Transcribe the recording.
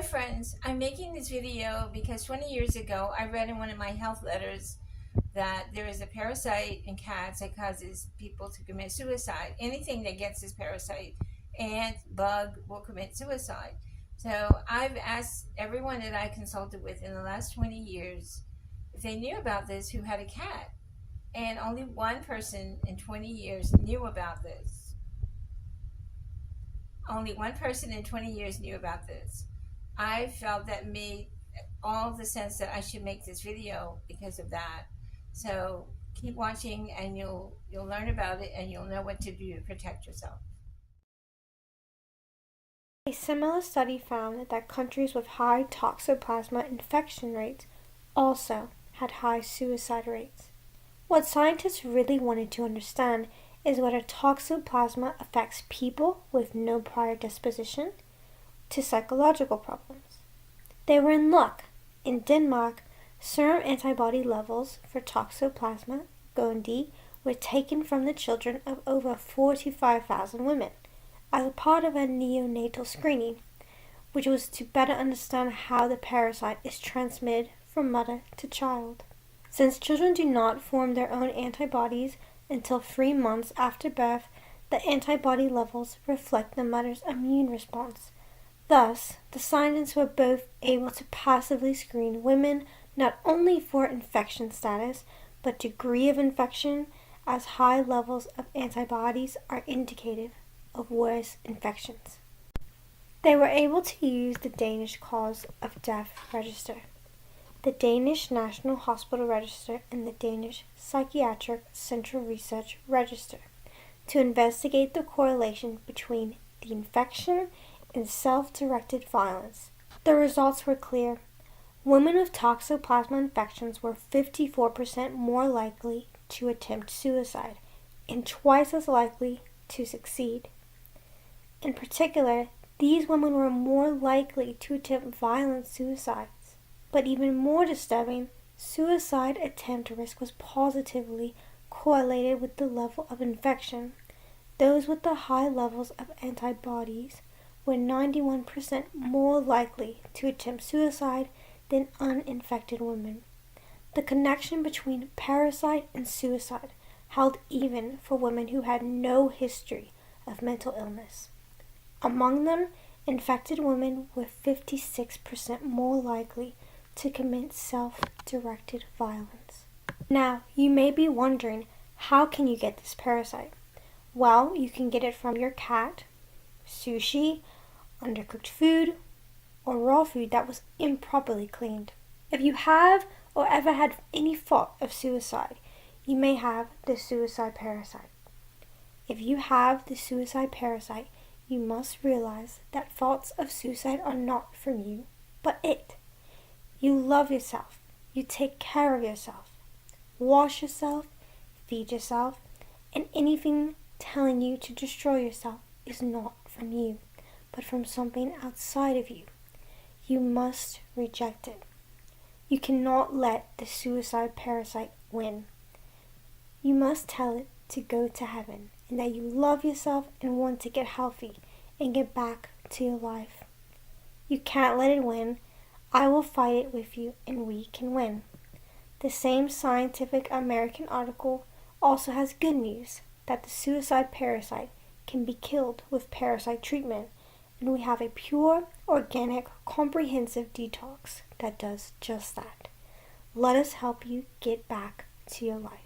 friends, I'm making this video because 20 years ago I read in one of my health letters that there is a parasite in cats that causes people to commit suicide. Anything that gets this parasite, ant, bug, will commit suicide. So I've asked everyone that I consulted with in the last 20 years if they knew about this who had a cat. And only one person in 20 years knew about this. Only one person in 20 years knew about this. I felt that made all the sense that I should make this video because of that. So keep watching and you'll learn about it and you'll know what to do to protect yourself. A similar study found that countries with high Toxoplasma infection rates also had high suicide rates. What scientists really wanted to understand is whether Toxoplasma affects people with no prior disposition to psychological problems. They were in luck. In Denmark, serum antibody levels for Toxoplasma gondii were taken from the children of over 45,000 women as a part of a neonatal screening, which was to better understand how the parasite is transmitted from mother to child. Since children do not form their own antibodies until 3 months after birth, the antibody levels reflect the mother's immune response. Thus, the scientists were both able to passively screen women not only for infection status, but degree of infection, as high levels of antibodies are indicative of worse infections. They were able to use the Danish cause of death register, the Danish National Hospital Register, and the Danish Psychiatric Central Research Register to investigate the correlation between the infection and self-directed violence. The results were clear. Women with Toxoplasma infections were 54% more likely to attempt suicide and twice as likely to succeed. In particular, these women were more likely to attempt violent suicides. But even more disturbing, suicide attempt risk was positively correlated with the level of infection. Those with the high levels of antibodies were 91% more likely to attempt suicide than uninfected women. The connection between parasite and suicide held even for women who had no history of mental illness. Among them, infected women were 56% more likely to commit self-directed violence. Now, you may be wondering, how can you get this parasite? Well, you can get it from your cat, sushi, undercooked food, or raw food that was improperly cleaned. If you have or ever had any thought of suicide, you may have the suicide parasite. If you have the suicide parasite, you must realize that thoughts of suicide are not from you, but it. You love yourself. You take care of yourself. Wash yourself, feed yourself, and anything telling you to destroy yourself is not from you, but from something outside of you. You must reject it. You cannot let the suicide parasite win. You must tell it to go to heaven and that you love yourself and want to get healthy and get back to your life. You can't let it win. I will fight it with you and we can win. The same Scientific American article also has good news that the suicide parasite can be killed with parasite treatment, and we have a pure, organic, comprehensive detox that does just that. Let us help you get back to your life.